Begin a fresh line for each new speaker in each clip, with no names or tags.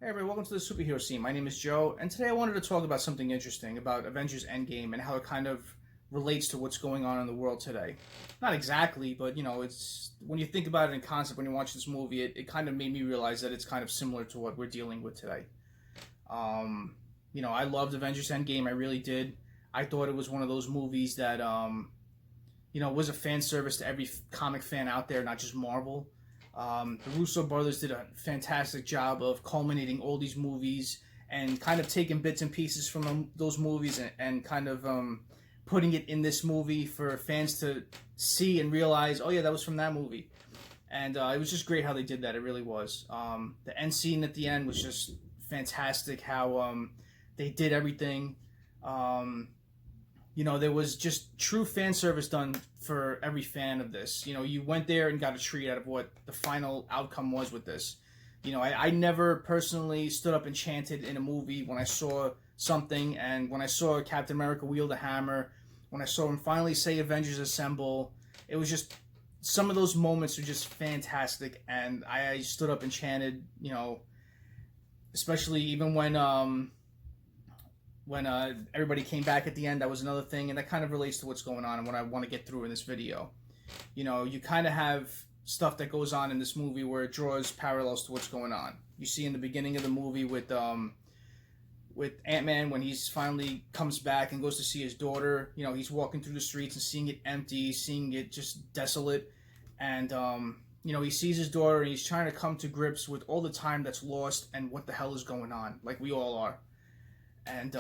Hey everybody, welcome to the superhero scene. My name is Joe, and today I wanted to talk about something interesting about Avengers Endgame and how it kind of relates to what's going on in the world today. Not exactly, but it's when you think about it in concept, when you watch this movie, it kind of made me realize that it's kind of similar to what we're dealing with today. I loved Avengers Endgame, I really did. I thought it was one of those movies that, was a fan service to every comic fan out there, not just Marvel. The Russo brothers did a fantastic job of culminating all these movies and kind of taking bits and pieces from those movies and kind of putting it in this movie for fans to see and realize, oh yeah, that was from that movie. And it was just great how they did that. It really was. The end scene at the end was just fantastic. How they did everything. There was just true fan service done for every fan of this. You went there and got a treat out of what the final outcome was with this. I never personally stood up and chanted in a movie when I saw something, and when I saw Captain America wield a hammer, when I saw him finally say Avengers Assemble, it was just, some of those moments are just fantastic, and I stood up and chanted, especially even when everybody came back at the end. That was another thing, and that kind of relates to what's going on and what I want to get through in this video. You kind of have stuff that goes on in this movie where it draws parallels to what's going on. You see in the beginning of the movie with Ant-Man, when he's finally comes back and goes to see his daughter, he's walking through the streets and seeing it empty, seeing it just desolate, and he sees his daughter and he's trying to come to grips with all the time that's lost and what the hell is going on, like we all are. And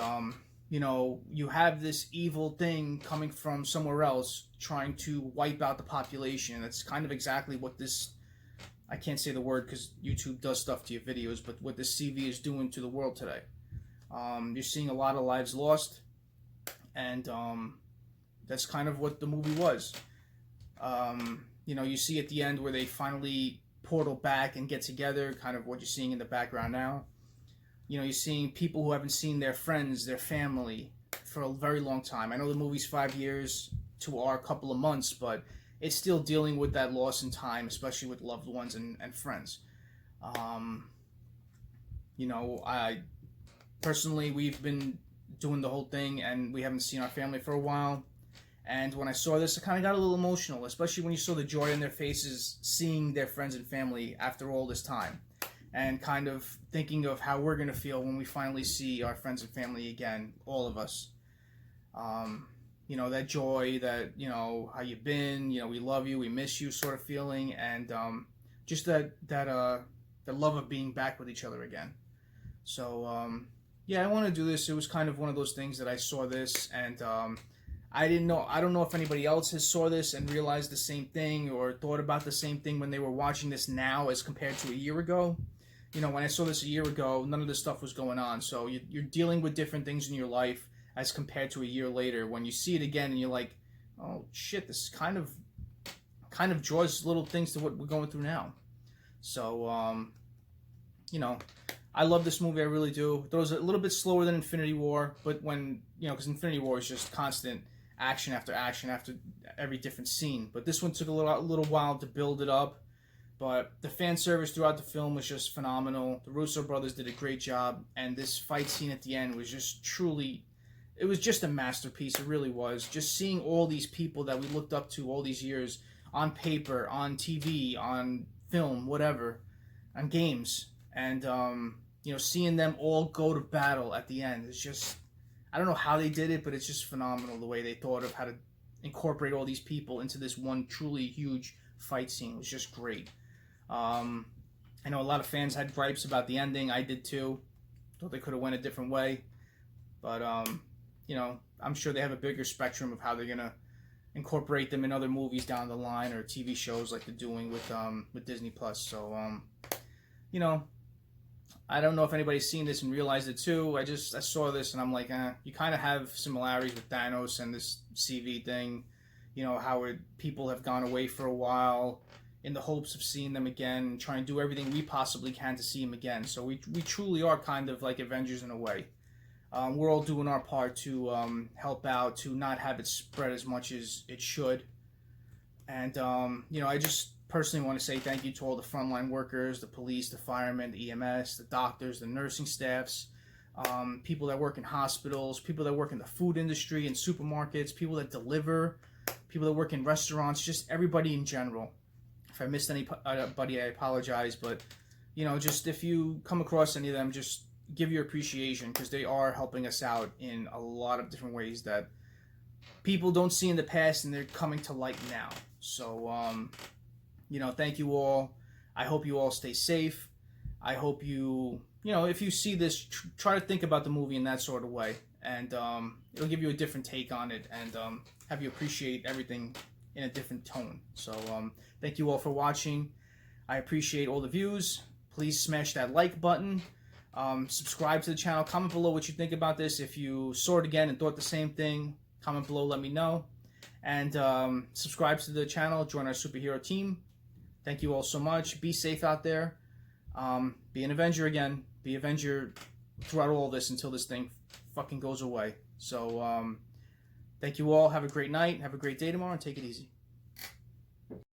you have this evil thing coming from somewhere else trying to wipe out the population. That's kind of exactly what this, I can't say the word because YouTube does stuff to your videos, but what this CV is doing to the world today. You're seeing a lot of lives lost, and that's kind of what the movie was. You see at the end where they finally portal back and get together, kind of what you're seeing in the background now. You're seeing people who haven't seen their friends, their family, for a very long time. I know the movie's 5 years to our couple of months, but it's still dealing with that loss in time, especially with loved ones and friends. I personally, we've been doing the whole thing, and we haven't seen our family for a while. And when I saw this, I kind of got a little emotional, especially when you saw the joy in their faces, seeing their friends and family after all this time. And kind of thinking of how we're going to feel when we finally see our friends and family again, all of us. That joy, that, how you've been, we love you, we miss you sort of feeling, and just that love of being back with each other again. So, I want to do this. It was kind of one of those things that I saw this, and I don't know if anybody else has saw this and realized the same thing or thought about the same thing when they were watching this now as compared to a year ago. When I saw this a year ago, none of this stuff was going on. So you're dealing with different things in your life as compared to a year later. When you see it again and you're like, oh shit, this kind of draws little things to what we're going through now. So, I love this movie, I really do. It was a little bit slower than Infinity War, but when, because Infinity War is just constant action after every different scene. But this one took a little while to build it up. But the fan service throughout the film was just phenomenal. The Russo brothers did a great job, and this fight scene at the end was just truly, it was just a masterpiece. It really was. Just seeing all these people that we looked up to all these years on paper, on TV, on film, whatever, on games, and seeing them all go to battle at the end. It's just, I don't know how they did it, but it's just phenomenal the way they thought of how to incorporate all these people into this one truly huge fight scene. It was just great. I know a lot of fans had gripes about the ending. I did too. Thought they could have went a different way. But, I'm sure they have a bigger spectrum of how they're going to incorporate them in other movies down the line or TV shows like they're doing with Disney+. So, I don't know if anybody's seen this and realized it too. I saw this and I'm like, you kind of have similarities with Thanos and this CV thing. How people have gone away for a while in the hopes of seeing them again and try and do everything we possibly can to see them again. So we truly are kind of like Avengers in a way. We're all doing our part to help out, to not have it spread as much as it should. And, I just personally want to say thank you to all the frontline workers, the police, the firemen, the EMS, the doctors, the nursing staffs, people that work in hospitals, people that work in the food industry and supermarkets, people that deliver, people that work in restaurants, just everybody in general. If I missed anybody, I apologize, but just if you come across any of them, just give your appreciation, because they are helping us out in a lot of different ways that people don't see in the past, and they're coming to light now. So, thank you all. I hope you all stay safe. I hope if you see this, try to think about the movie in that sort of way, and it'll give you a different take on it, and have you appreciate everything in a different tone. So, thank you all for watching. I appreciate all the views. Please smash that like button. Subscribe to the channel. Comment below what you think about this. If you saw it again and thought the same thing, comment below, let me know. And subscribe to the channel. Join our superhero team. Thank you all so much. Be safe out there. Be an Avenger again. Be Avenger throughout all this until this thing fucking goes away. So, thank you all. Have a great night. Have a great day tomorrow, and take it easy.